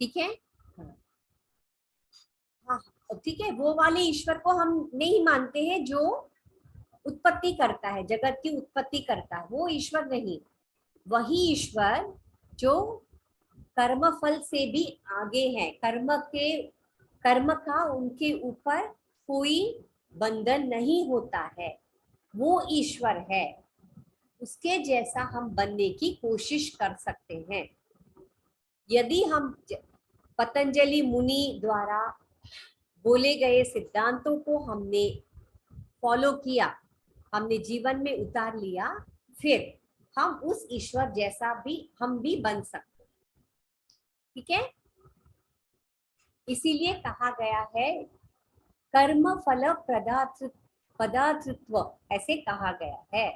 ठीक है। हाँ, ठीक है, वो वाले ईश्वर को हम नहीं मानते हैं जो उत्पत्ति करता है, जगत की उत्पत्ति करता है, वो ईश्वर नहीं। वही ईश्वर जो कर्म फल से भी आगे है, कर्म का उनके ऊपर कोई बंधन नहीं होता है, वो ईश्वर है। उसके जैसा हम बनने की कोशिश कर सकते हैं। यदि हम पतंजलि मुनि द्वारा बोले गए सिद्धांतों को हमने फॉलो किया, हमने जीवन में उतार लिया, फिर हम उस ईश्वर जैसा भी हम भी बन सकते हैं। ठीक है। इसीलिए कहा गया है कर्म फल पदार्थत्व, ऐसे कहा गया है।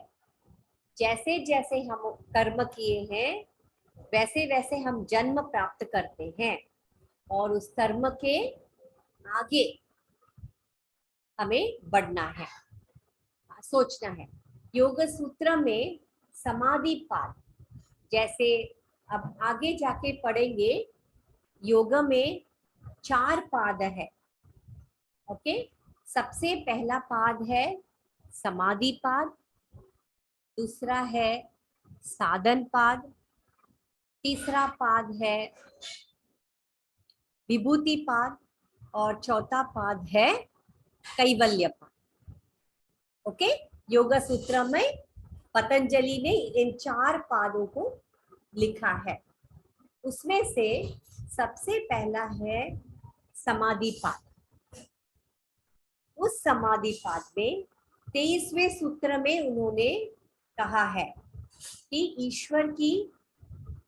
जैसे जैसे हम कर्म किए हैं वैसे वैसे हम जन्म प्राप्त करते हैं, और उस कर्म के आगे हमें बढ़ना है, सोचना है। योग सूत्र में समाधि पाद, जैसे अब आगे जाके पढ़ेंगे, योग में 4 पाद है। ओके, सबसे पहला पाद है समाधि पाद, दूसरा है साधन पाद, तीसरा पाद है विभूति पाद, और चौथा पाद है कैवल्य पाद। ओके, योग सूत्र में पतंजलि ने इन 4 पादों को लिखा है। उसमें से सबसे पहला है समाधि पाद। उस समाधि पाद में 23वें सूत्र में उन्होंने कहा है कि ईश्वर की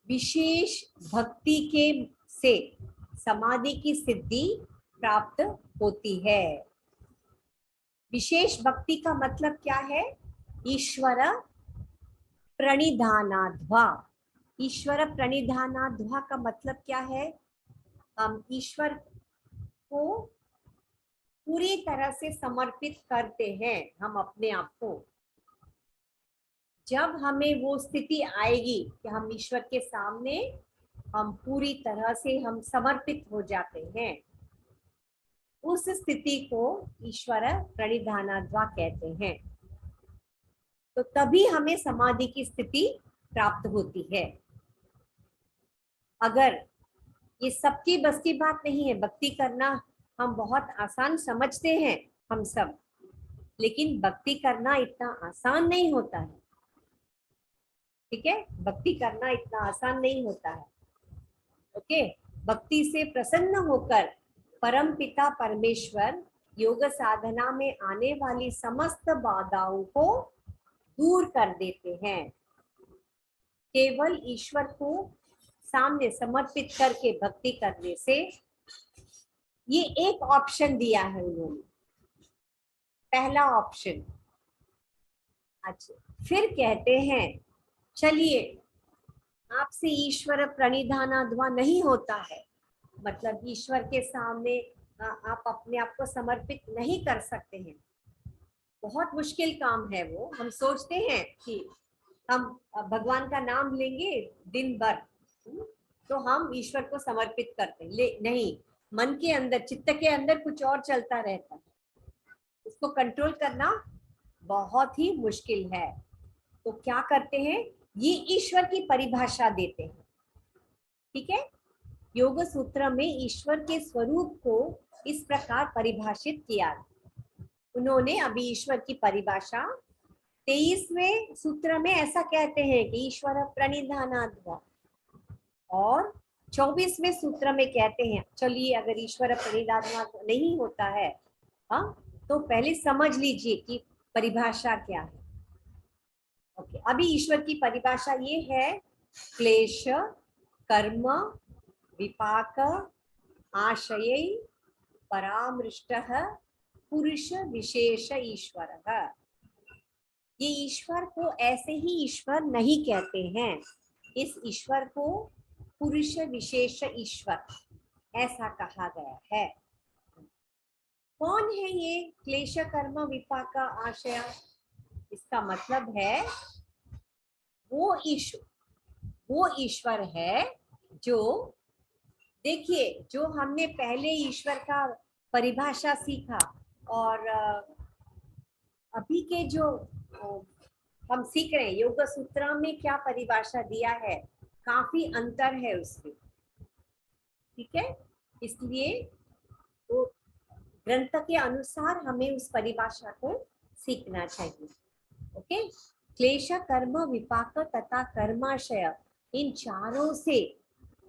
विशेष भक्ति के से समाधि की सिद्धि प्राप्त होती है। विशेष भक्ति का मतलब क्या है? ईश्वर प्रणिधानाध्वा। ईश्वर प्रणिधानाध्वा का मतलब क्या है? हम ईश्वर को पूरी तरह से समर्पित करते हैं, हम अपने आप को। जब हमें वो स्थिति आएगी कि हम ईश्वर के सामने हम पूरी तरह से हम समर्पित हो जाते हैं, उस स्थिति को ईश्वर प्रणिधानाध्वा कहते हैं। तो तभी हमें समाधि की स्थिति प्राप्त होती है। अगर ये सबकी बस की बात नहीं है, भक्ति करना हम बहुत आसान समझते हैं हम सब, लेकिन भक्ति करना इतना आसान नहीं होता है। ठीक है, भक्ति करना इतना आसान नहीं होता है। ओके, भक्ति से प्रसन्न होकर परम पिता परमेश्वर योग साधना में आने वाली समस्त बाधाओं को दूर कर देते हैं। केवल ईश्वर को सामने समर्पित करके भक्ति करने से, ये एक ऑप्शन दिया है उन्होंने, पहला ऑप्शन। अच्छा, फिर कहते हैं चलिए आपसे ईश्वर प्रणिधानाध्वा नहीं होता है, मतलब ईश्वर के सामने आप अपने आप को समर्पित नहीं कर सकते हैं, बहुत मुश्किल काम है वो। हम सोचते हैं कि हम भगवान का नाम लेंगे दिन भर, तो हम ईश्वर को समर्पित करते हैं, नहीं, मन के अंदर, चित्त के अंदर कुछ और चलता रहता है, उसको कंट्रोल करना बहुत ही मुश्किल है। तो क्या करते हैं, ये ईश्वर की परिभाषा देते हैं। ठीक है, योग सूत्र में ईश्वर के स्वरूप को इस प्रकार परिभाषित किया उन्होंने। अभी ईश्वर की परिभाषा 23वें सूत्र में ऐसा कहते हैं कि ईश्वर प्रणिधानाध्वा, और 24वें सूत्र में कहते हैं चलिए अगर ईश्वर प्रणिधानाध्वा नहीं होता है, हाँ, तो पहले समझ लीजिए कि परिभाषा क्या है। ओके, अभी ईश्वर की परिभाषा ये है, क्लेश कर्म विपाक आशय परामृष्टः पुरुष विशेष ईश्वरः। ये ईश्वर को ऐसे ही ईश्वर नहीं कहते हैं, इस ईश्वर को पुरुष विशेष ईश्वर ऐसा कहा गया है। कौन है ये क्लेश कर्म विपाक आशय? इसका मतलब है वो ईश्वर है जो देखिए, जो हमने पहले ईश्वर का परिभाषा सीखा और अभी के जो हम सीख रहे हैं योग सूत्र में क्या परिभाषा दिया है, काफी अंतर है उसमें। ठीक है, इसलिए तो ग्रंथ के अनुसार हमें उस परिभाषा को सीखना चाहिए। ओके, क्लेश, कर्म, विपाक तथा कर्माशय, इन चारों से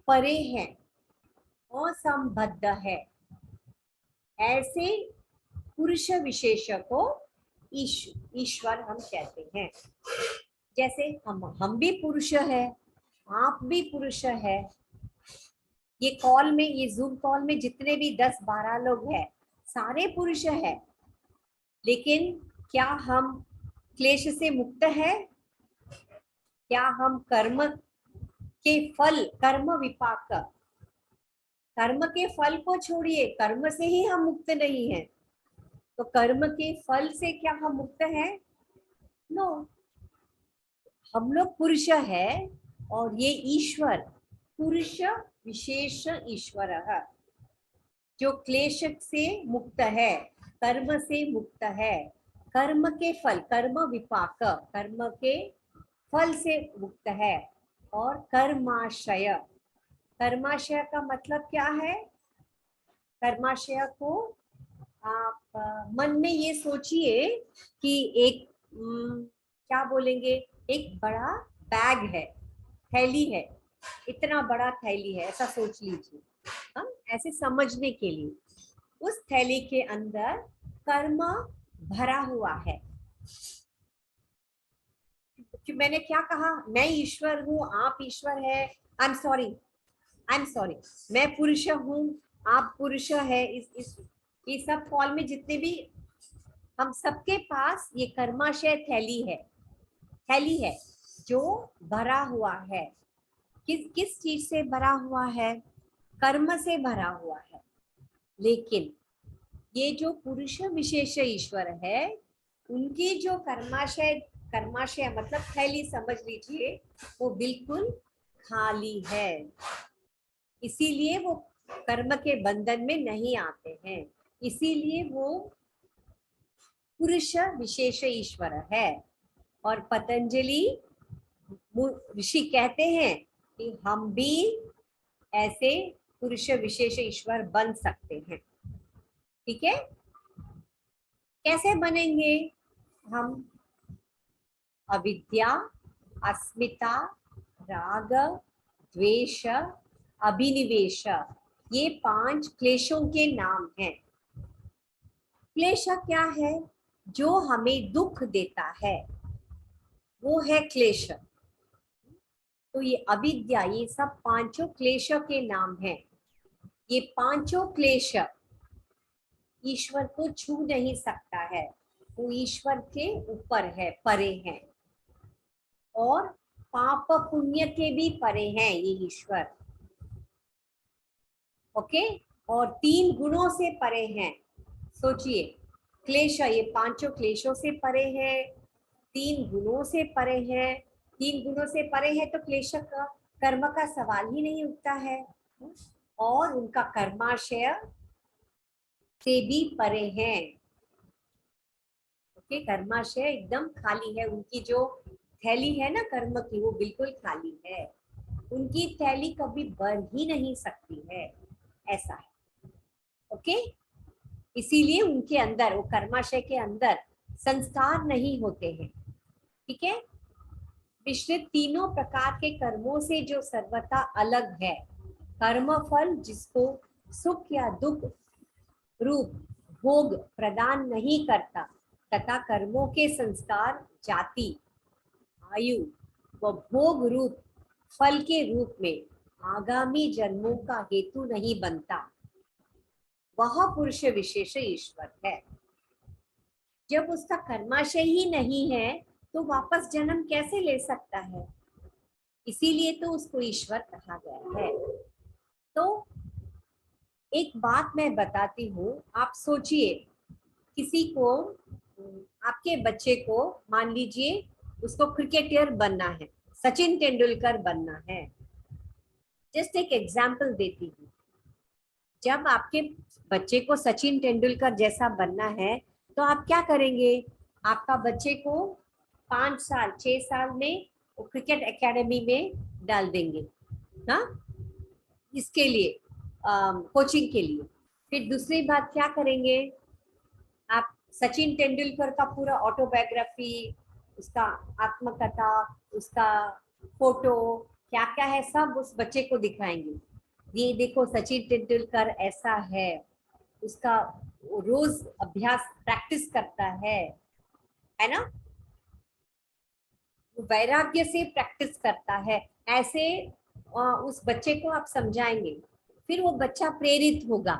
परे है, असंबद्ध है, ऐसे पुरुष विशेष को ईश्वर हम कहते हैं। जैसे हम भी पुरुष है, आप भी पुरुष है। ये कॉल में, ये जूम कॉल में जितने भी 10-12 लोग हैं, सारे पुरुष है। लेकिन क्या हम क्लेश से मुक्त है? क्या हम कर्म के फल, कर्म विपाक, कर्म के फल को छोड़िए, कर्म से ही हम मुक्त नहीं है, तो कर्म के फल से क्या हम मुक्त है? नो, हम लोग पुरुष है और ये ईश्वर पुरुष विशेष ईश्वर है, जो क्लेश से मुक्त है, कर्म से मुक्त है, कर्म के फल, कर्म विपाक, कर्म के फल से मुक्त है, और कर्माशय, कर्माशय का मतलब क्या है? कर्माशय को आप मन में ये सोचिए कि एक क्या बोलेंगे, एक बड़ा बैग है, थैली है, इतना बड़ा थैली है, ऐसा सोच लीजिए। हम ऐसे समझने के लिए, उस थैली के अंदर कर्म भरा हुआ है। कि मैंने क्या कहा, मैं ईश्वर हूँ, आप ईश्वर है। आई एम सॉरी, मैं पुरुष हूँ, आप पुरुष है। ये सब कॉल में जितने भी, हम सबके पास ये कर्माशय थैली है जो भरा हुआ है। किस चीज से भरा हुआ है? कर्म से भरा हुआ है। लेकिन ये जो पुरुष विशेष ईश्वर है, उनकी जो कर्माशय मतलब थैली समझ लीजिए, वो बिल्कुल खाली है। इसीलिए वो कर्म के बंधन में नहीं आते हैं, इसीलिए वो पुरुष विशेष ईश्वर है। और पतंजलि ऋषि कहते हैं कि हम भी ऐसे पुरुष विशेष ईश्वर बन सकते हैं। ठीक है, कैसे बनेंगे हम? अविद्या, अस्मिता, राग, द्वेष, अभिनिवेश, ये 5 क्लेशों के नाम हैं। क्लेश क्या है? जो हमें दुख देता है, वो है क्लेश। तो ये अविद्या, ये सब 5 क्लेश के नाम हैं। ये 5 क्लेश ईश्वर को छू नहीं सकता है, वो ईश्वर के ऊपर है, परे है, और पाप पुण्य के भी परे हैं ये ईश्वर। ओके, और 3 गुणों से परे हैं। सोचिए, क्लेश, ये 5 क्लेशों से परे है, 3 गुणों से परे है। 3 गुणों से परे है तो क्लेश का, कर्म का सवाल ही नहीं उठता है, और उनका कर्माशय से भी परे हैं। ओके, कर्माशय एकदम खाली है, उनकी जो थैली है ना कर्म की, वो बिल्कुल खाली है। उनकी थैली कभी भर ही नहीं सकती है, ऐसा है। ओके, इसीलिए उनके अंदर, वो कर्माशय के अंदर संस्कार नहीं होते हैं। ठीक है, पिछले तीनों प्रकार के कर्मों से जो सर्वथा अलग है, कर्म फल जिसको सुख या दुख रूप भोग प्रदान नहीं करता, तथा कर्मों के संस्कार जाति, आयु व भोग रूप फल के रूप में आगामी जन्मों का हेतु नहीं बनता, वह पुरुष विशेष ईश्वर है। जब उसका कर्माशय ही नहीं है तो वापस जन्म कैसे ले सकता है? इसीलिए तो उसको ईश्वर कहा गया है। तो एक बात मैं बताती हूँ, आप सोचिए, किसी को, आपके बच्चे को मान लीजिए उसको क्रिकेटर बनना है, सचिन तेंदुलकर बनना है। जस्ट एक एग्जाम्पल देती हूँ। जब आपके बच्चे को सचिन तेंदुलकर जैसा बनना है तो आप क्या करेंगे? आपका बच्चे को 5 साल 6 साल में वो क्रिकेट एकेडमी में डाल देंगे ना, इसके लिए कोचिंग के लिए। फिर दूसरी बात क्या करेंगे, आप सचिन तेंदुलकर का पूरा ऑटोबायोग्राफी, उसका आत्मकथा, उसका फोटो क्या क्या है सब उस बच्चे को दिखाएंगे। ये देखो सचिन तेंदुलकर ऐसा है, उसका रोज अभ्यास प्रैक्टिस करता है ना, वैराग्य से प्रैक्टिस करता है, ऐसे उस बच्चे को आप समझाएंगे। फिर वो बच्चा प्रेरित होगा,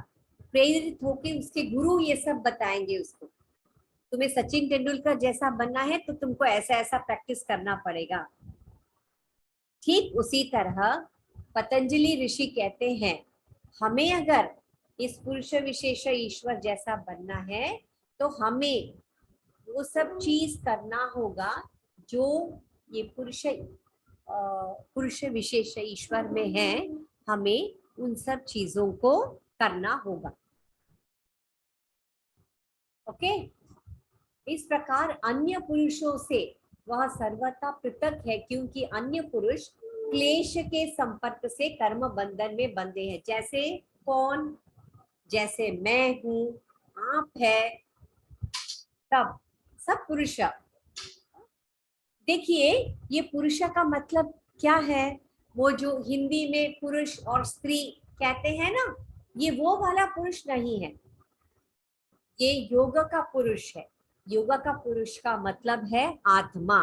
प्रेरित होकर उसके गुरु ये सब बताएंगे उसको, तुम्हें सचिन तेंदुलकर जैसा बनना है तो तुमको ऐसा ऐसा प्रैक्टिस करना पड़ेगा। ठीक उसी तरह पतंजलि ऋषि कहते हैं, हमें अगर इस पुरुष विशेष ईश्वर जैसा बनना है तो हमें वो सब चीज करना होगा जो ये पुरुष विशेष ईश्वर में है, हमें उन सब चीजों को करना होगा। ओके, इस प्रकार अन्य पुरुषों से वह सर्वथा पृथक है, क्योंकि अन्य पुरुष क्लेश के संपर्क से कर्म बंधन में बंधे हैं। जैसे कौन? जैसे मैं हूं, आप है, सब पुरुष। देखिए ये पुरुष का मतलब क्या है, वो जो हिंदी में पुरुष और स्त्री कहते हैं ना, ये वो वाला पुरुष नहीं है, ये योग का पुरुष है। योग का पुरुष का मतलब है आत्मा।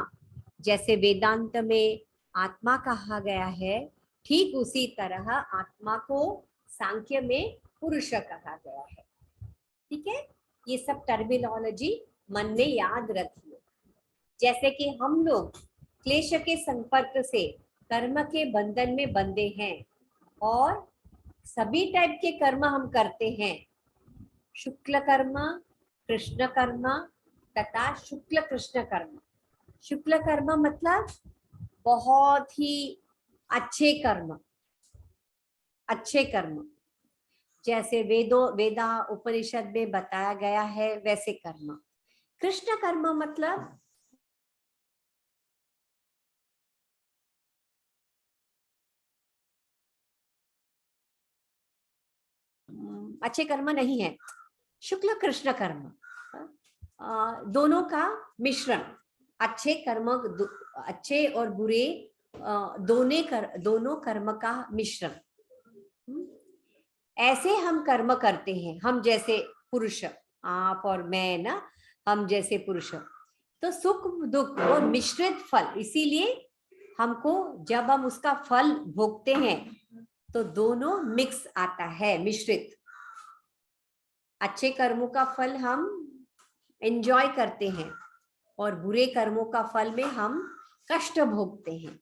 जैसे वेदांत में आत्मा कहा गया है, ठीक उसी तरह आत्मा को सांख्य में पुरुष कहा गया है। ठीक है, ये सब टर्मिनोलॉजी मन में याद रखिए। जैसे कि हम लोग क्लेश के संपर्क से कर्म के बंधन में बंधे हैं और सभी टाइप के कर्म हम करते हैं, शुक्ल कर्म, कृष्ण कर्म तथा शुक्ल कृष्ण कर्म। शुक्ल कर्म मतलब बहुत ही अच्छे कर्म, अच्छे कर्म, जैसे वेदा उपनिषद में बताया गया है वैसे कर्म। कृष्ण कर्म मतलब अच्छे कर्म नहीं है, शुक्ल कृष्ण कर्म, दोनों का मिश्रण। अच्छे कर्म, अच्छे और बुरे दोनों कर्म का मिश्रण। ऐसे हम कर्म करते हैं, हम जैसे पुरुष, आप और मैं ना, हम जैसे पुरुष, तो सुख दुख और मिश्रित फल। इसीलिए हमको जब हम उसका फल भोगते हैं तो दोनों मिक्स आता है, मिश्रित। अच्छे कर्मों का फल हम एंजॉय करते हैं और बुरे कर्मों का फल में हम कष्ट भोगते हैं,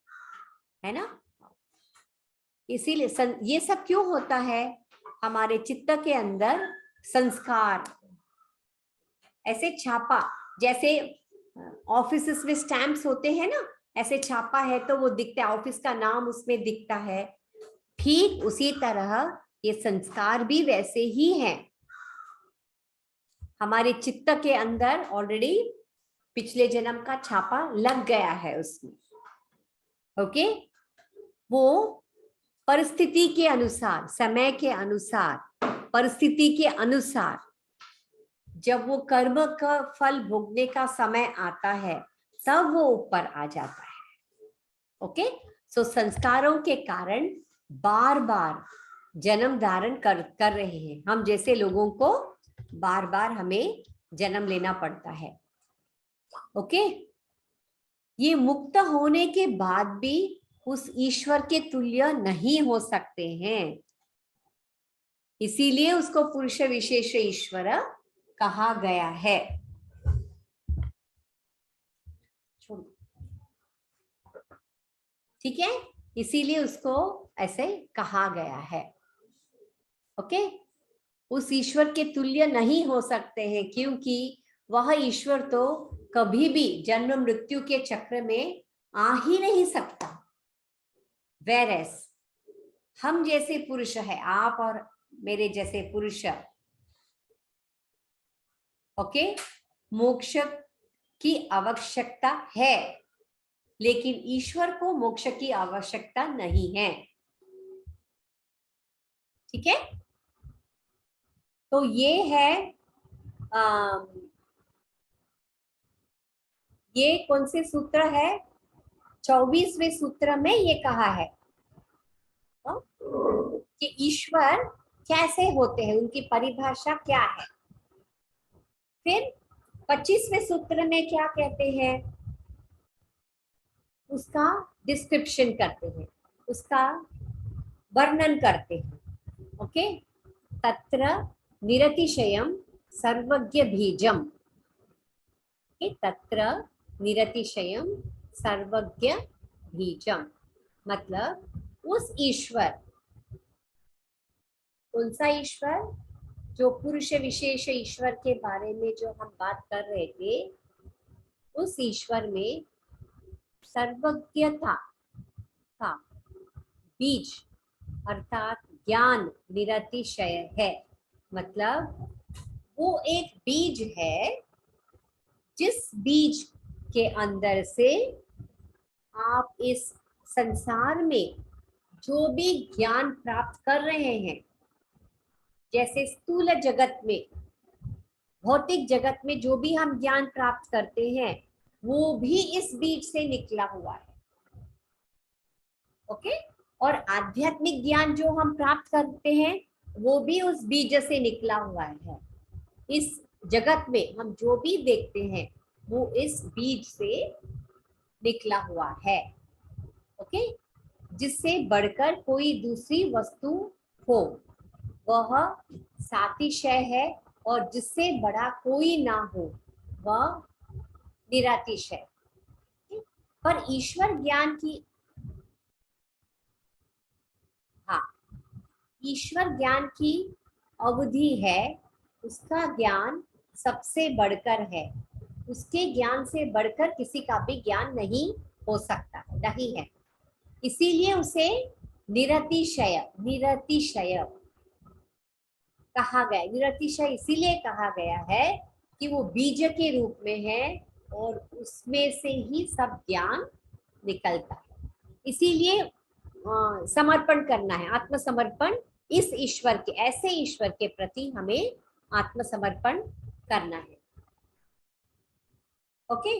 है ना। इसीलिए ये सब क्यों होता है, हमारे चित्त के अंदर संस्कार ऐसे छापा, जैसे ऑफिस में स्टैम्प्स होते हैं ना, ऐसे छापा है तो वो दिखता है, ऑफिस का नाम उसमें दिखता है। ठीक उसी तरह ये संस्कार भी वैसे ही हैं, हमारे चित्त के अंदर ऑलरेडी पिछले जन्म का छापा लग गया है उसमें। ओके, वो परिस्थिति के अनुसार, समय के अनुसार, परिस्थिति के अनुसार जब वो कर्म का फल भोगने का समय आता है तब वो ऊपर आ जाता है। ओके, सो संस्कारों के कारण बार बार जन्म धारण कर रहे हैं हम जैसे लोगों को, बार बार हमें जन्म लेना पड़ता है। ओके, ये मुक्त होने के बाद भी उस ईश्वर के तुल्य नहीं हो सकते हैं, इसीलिए उसको पुरुष विशेष ईश्वर कहा गया है। ठीक है, इसीलिए उसको ऐसे कहा गया है। ओके, उस ईश्वर के तुल्य नहीं हो सकते हैं, क्योंकि वह ईश्वर तो कभी भी जन्म मृत्यु के चक्र में आ ही नहीं सकता। वेरएस हम जैसे पुरुष है, आप और मेरे जैसे पुरुष, ओके, मोक्ष की आवश्यकता है, लेकिन ईश्वर को मोक्ष की आवश्यकता नहीं है। ठीक है, तो ये है ये कौन से सूत्र है? 24वें सूत्र में ये कहा है कि ईश्वर कैसे होते हैं, उनकी परिभाषा क्या है। फिर 25वें सूत्र में क्या कहते हैं, उसका डिस्क्रिप्शन करते हैं, उसका वर्णन करते हैं। ओके, तत्र निरतिशयम सर्वज्ञ बीजम, तत्र निरतिशयम सर्वज्ञ बीजम, मतलब उस ईश्वर, कौन सा ईश्वर? जो पुरुष विशेष ईश्वर के बारे में जो हम बात कर रहे थे, उस ईश्वर में सर्वज्ञता का बीज अर्थात ज्ञान निरतिशय है। मतलब वो एक बीज है, जिस बीज के अंदर से आप इस संसार में जो भी ज्ञान प्राप्त कर रहे हैं, जैसे स्थूल जगत में, भौतिक जगत में जो भी हम ज्ञान प्राप्त करते हैं, वो भी इस बीज से निकला हुआ है। ओके, और आध्यात्मिक ज्ञान जो हम प्राप्त करते हैं, वो भी उस बीज से निकला हुआ है। इस जगत में हम जो भी देखते हैं, वो इस बीज से निकला हुआ है। ओके, जिससे बढ़कर कोई दूसरी वस्तु हो वह सातिशय है, और जिससे बड़ा कोई ना हो वह निरातिशय। पर ईश्वर ज्ञान की, हाँ, ईश्वर ज्ञान की अवधि है, उसका ज्ञान सबसे बढ़कर है, उसके ज्ञान से बढ़कर किसी का भी ज्ञान नहीं हो सकता, नहीं है। इसीलिए उसे निरतिशय, निरतिशय कहा गया। निरतिशय इसीलिए कहा गया है कि वो बीज के रूप में है, और उसमें से ही सब ज्ञान निकलता है। इसीलिए समर्पण करना है, आत्मसमर्पण इस ईश्वर के, ऐसे ईश्वर के प्रति हमें आत्मसमर्पण करना है। ओके,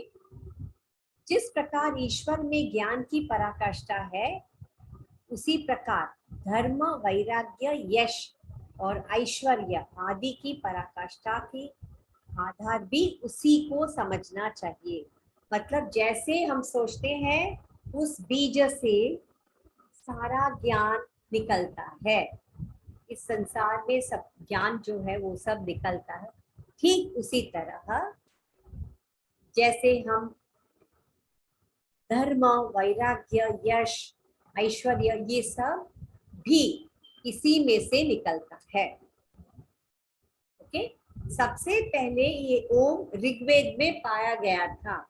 जिस प्रकार ईश्वर में ज्ञान की पराकाष्ठा है, उसी प्रकार धर्म, वैराग्य, यश और ऐश्वर्य आदि की पराकाष्ठा की आधार भी उसी को समझना चाहिए। मतलब जैसे हम सोचते हैं, उस बीज से सारा ज्ञान निकलता है, इस संसार में सब ज्ञान जो है वो सब निकलता है। ठीक उसी तरह जैसे हम धर्म, वैराग्य, यश, ऐश्वर्य, ये सब भी इसी में से निकलता है। ओके, सबसे पहले ये ओम ऋग्वेद में पाया गया था,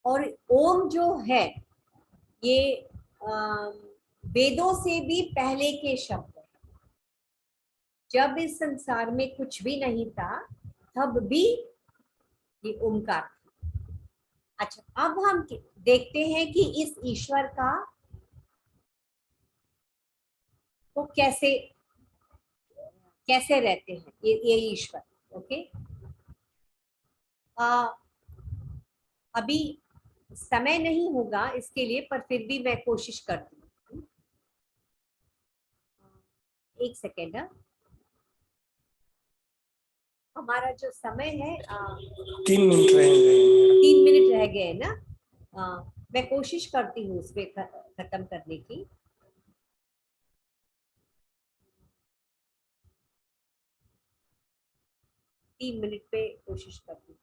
और ओम जो है ये वेदों से भी पहले के शब्द है। जब इस संसार में कुछ भी नहीं था, तब भी ये ओमकार था। अच्छा, अब हम देखते हैं कि इस ईश्वर का वो कैसे कैसे रहते हैं, ये ईश्वर। ओके, अभी समय नहीं होगा इसके लिए, पर फिर भी मैं कोशिश करती हूँ। एक सेकेंड, हमारा जो समय है
3 मिनट रह गए।
3 मिनट रह गए ना। मैं कोशिश करती हूँ उसमें खत्म करने की। तीन मिनट पे कोशिश करती हूँ।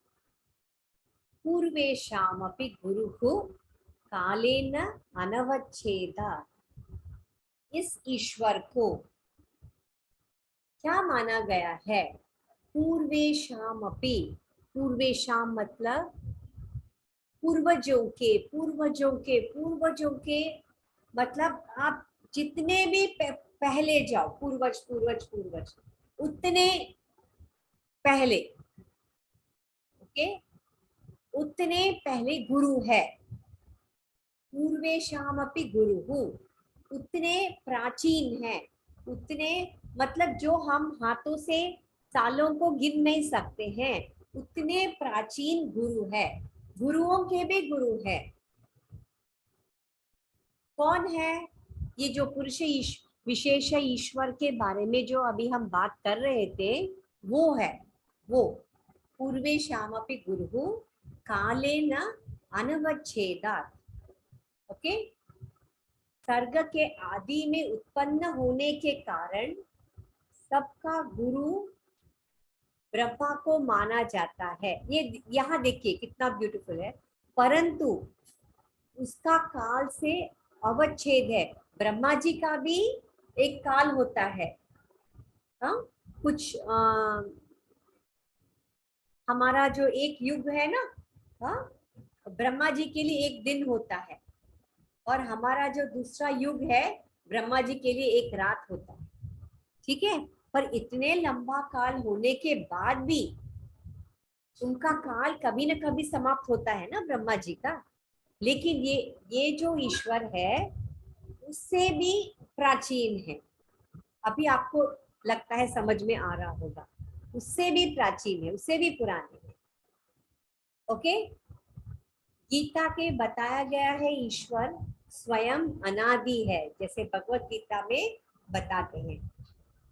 पूर्वेशामपि गुरुः कालेन अनवच्छेदा, इस ईश्वर को क्या माना गया है? पूर्वेशामपि, पूर्वेशाम मतलब पूर्वजों के, पूर्वजों के, पूर्वजों के, मतलब आप जितने भी पहले जाओ, पूर्वज पूर्वज पूर्वज, उतने पहले, ओके, उतने पहले गुरु है, पूर्वेशामपि गुरुः, उतने प्राचीन है, उतने मतलब जो हम हाथों से सालों को गिन नहीं सकते हैं, उतने प्राचीन गुरु है, गुरुओं के भी गुरु है। कौन है ये जो पुरुष विशेष ईश्वर के बारे में जो अभी हम बात कर रहे थे, वो है वो पूर्वेशामपि गुरुः कालेन अनवच्छेदात्। ओके, सर्ग के आदि में उत्पन्न होने के कारण सबका गुरु ब्रह्मा को माना जाता है। ये यहाँ देखिए कितना ब्यूटीफुल है, परंतु उसका काल से अवच्छेद है। ब्रह्मा जी का भी एक काल होता है, हाँ, कुछ हमारा जो एक युग है ना, हाँ, ब्रह्मा जी के लिए एक दिन होता है, और हमारा जो दूसरा युग है ब्रह्मा जी के लिए एक रात होता है, ठीक है। पर इतने लंबा काल होने के बाद भी उनका काल कभी न कभी समाप्त होता है ना ब्रह्मा जी का। लेकिन ये जो ईश्वर है उससे भी प्राचीन है। अभी आपको लगता है समझ में आ रहा होगा, उससे भी प्राचीन है, उससे भी पुराने है। ओके, गीता के बताया गया है ईश्वर स्वयं अनादि है, जैसे भगवत गीता में बताते हैं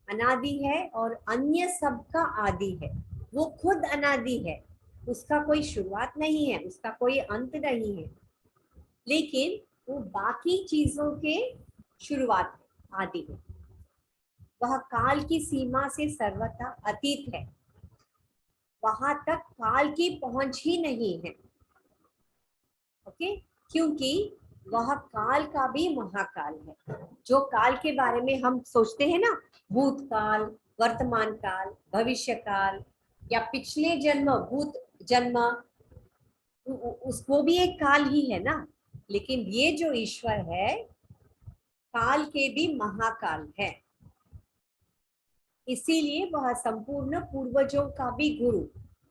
अनादि है और अन्य सबका आदि है। वो खुद अनादि है, उसका कोई शुरुआत नहीं है, उसका कोई अंत नहीं है, लेकिन वो बाकी चीजों के शुरुआत है, आदि है। वह काल की सीमा से सर्वथा अतीत है, वहां तक काल की पहुंच ही नहीं है। ओके, क्योंकि वह काल का भी महाकाल है। जो काल के बारे में हम सोचते हैं ना, भूतकाल, वर्तमान काल, भविष्य काल, या पिछले जन्म, भूत जन्म, उसको भी एक काल ही है ना। लेकिन ये जो ईश्वर है काल के भी महाकाल है, इसीलिए वह संपूर्ण पूर्वजों का भी गुरु,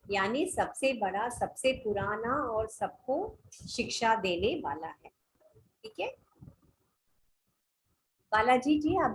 यानी सबसे बड़ा, सबसे पुराना और सबको शिक्षा देने वाला है। ठीक है बालाजी जी, अभी